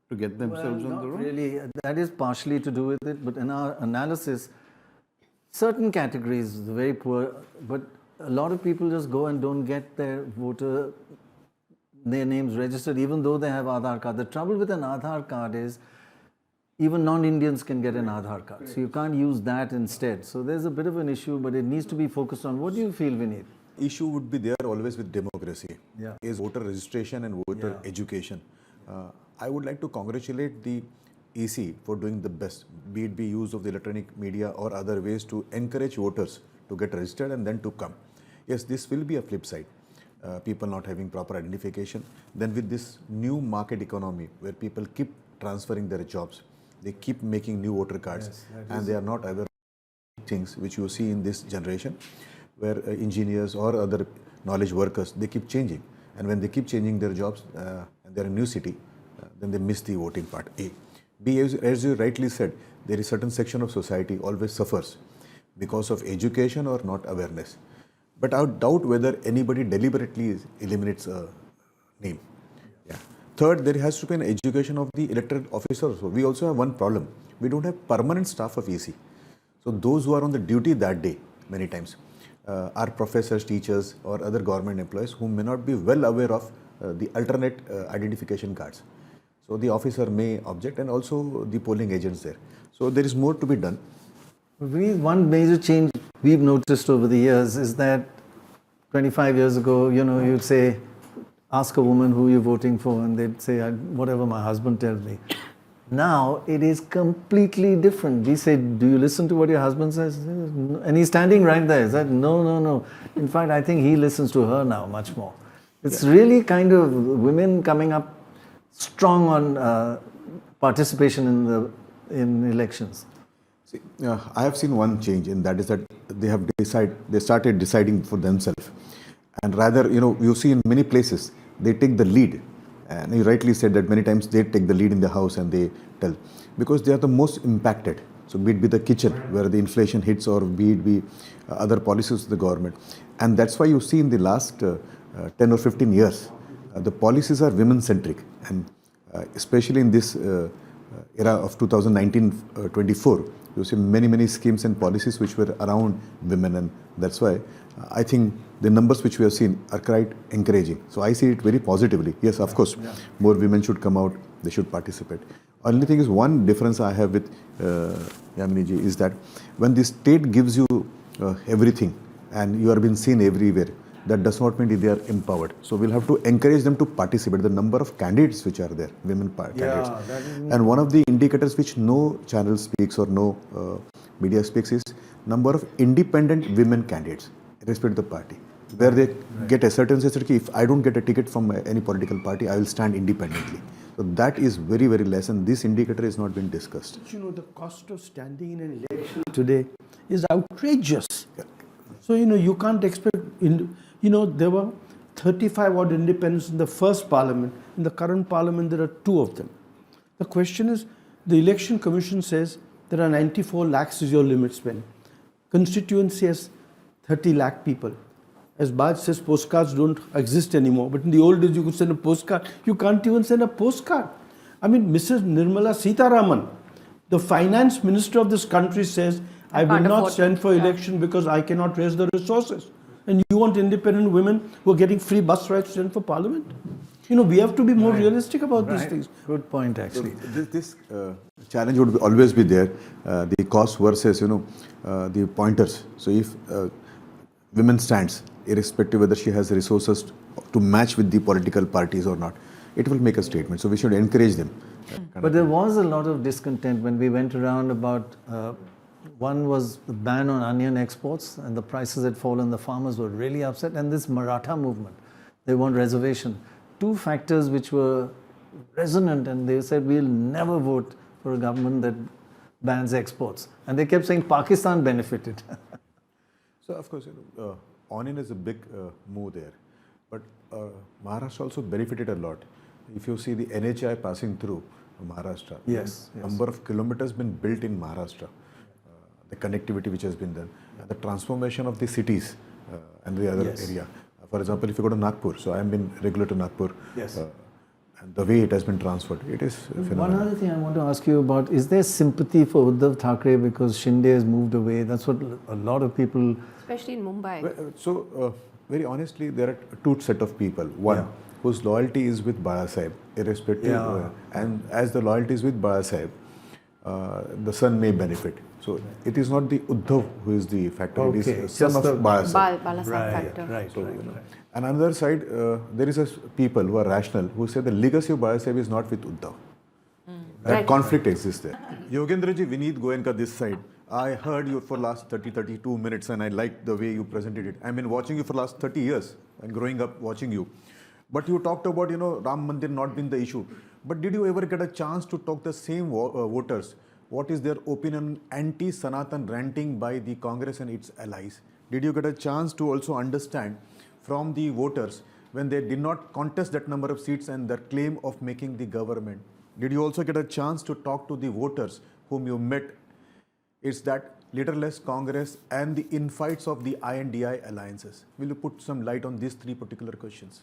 to get themselves on the road? Really, that is partially to do with it, but in our analysis, certain categories, very poor, but a lot of people just go and don't get their names registered, even though they have Aadhaar card. The trouble with an Aadhaar card is, even non-Indians can get an Aadhaar card. So you can't use that instead. So there's a bit of an issue, but it needs to be focused on. What do you feel, Vinit? Issue would be there always with democracy. Yeah. Is voter registration and voter education. I would like to congratulate the EC for doing the best, be it be use of the electronic media or other ways to encourage voters to get registered and then to come. Yes, this will be a flip side. People not having proper identification. Then with this new market economy where people keep transferring their jobs, they keep making new voter cards, and they are not aware of things which you see in this generation, where engineers or other knowledge workers, they keep changing. And when they keep changing their jobs and they're in a new city, then they miss the voting part, A. B, as you rightly said, there is certain section of society always suffers because of education or not awareness. But I doubt whether anybody deliberately eliminates a name. Yeah. Third, there has to be an education of the elected officers. We also have one problem. We don't have permanent staff of EC. So those who are on the duty that day, many times, are professors, teachers, or other government employees who may not be well aware of the alternate identification cards. So the officer may object, and also the polling agents there. So there is more to be done. One major change we've noticed over the years is that 25 years ago, you'd say, ask a woman who you're voting for, and they'd say, whatever my husband tells me. Now it is completely different. We say, do you listen to what your husband says? And he's standing right there. He said, no. In fact, I think he listens to her now much more. It's really kind of women coming up strong on participation in elections. See, I have seen one change, and that is that they started deciding for themselves. And rather, you see in many places, they take the lead. And you rightly said that many times they take the lead in the house and they tell. Because they are the most impacted. So be it be the kitchen, where the inflation hits, or be it be other policies of the government. And that's why you see in the last 10 or 15 years, the policies are women-centric. And especially in this era of 2019-24, you see many schemes and policies which were around women. And that's why I think the numbers which we have seen are quite encouraging. So I see it very positively. Yes, of course, more women should come out, they should participate. Only thing is, one difference I have with Yamini ji is that when the state gives you everything and you are being seen everywhere, that does not mean they are empowered. So we'll have to encourage them to participate. The number of candidates which are there, women candidates. And one of the indicators which no channel speaks or no media speaks is number of independent women candidates, irrespective of the party, where they get a certain sensitivity. If I don't get a ticket from any political party, I will stand independently. So that is very less, and this indicator is not been discussed. But the cost of standing in an election today is outrageous. Yeah. So, you can't expect, there were 35 odd independents in the first parliament. In the current parliament, there are 2 of them. The question is, the election commission says there are 94 lakhs is your limit spend. Constituency has 30 lakh people. As Baj says, postcards don't exist anymore. But in the old days, you could send a postcard. You can't even send a postcard. I mean, Mrs. Nirmala Sitharaman, the finance minister of this country, says, I will not stand for election because I cannot raise the resources. And you want independent women who are getting free bus rides to stand for parliament? We have to be more realistic about these things. Good point, actually. So this challenge would always be there, the cost versus, the pointers. So if women stands, irrespective whether she has resources to match with the political parties or not, it will make a statement. So we should encourage them. But there was a lot of discontent when we went around about, one was the ban on onion exports, and the prices had fallen. The farmers were really upset. And this Maratha movement, they want reservation. 2 factors which were resonant, and they said, we'll never vote for a government that bans exports. And they kept saying Pakistan benefited. So, of course, onion is a big move there. But Maharashtra also benefited a lot. If you see the NHI passing through Maharashtra, number of kilometers been built in Maharashtra, the connectivity which has been done, the transformation of the cities and the other area. For example, if you go to Nagpur, so I have been regular to Nagpur. and the way it has been transferred, it is One phenomenal. other thing I want to ask you about, is there sympathy for Uddhav Thackeray because Shinde has moved away? That's what a lot of people... Especially in Mumbai. So, very honestly, there are two set of people. One Yeah. whose loyalty is with Bala Sahib, irrespective, Yeah. and as the loyalty is with Bala Sahib, the son may benefit. So, it is not the Uddhav who is the factor. It Okay, is son just of the Bala Sahib. Balasaheb factor. right, So, right, right. And on the other side, there is people who are rational who say the legacy of Bala Sahib is not with Uddhav. That Right. conflict exists there. Yogendraji, Vinit Goenka this side. I heard you for last 32 minutes and I liked the way you presented it. I've been watching you for last 30 years and growing up watching you. But you talked about, Ram Mandir not being the issue. But did you ever get a chance to talk the same voters? What is their opinion on anti-Sanatan ranting by the Congress and its allies? Did you get a chance to also understand from the voters when they did not contest that number of seats and their claim of making the government? Did you also get a chance to talk to the voters whom you met? It's that leaderless Congress and the infights of the INDI alliances. Will you put some light on these three particular questions?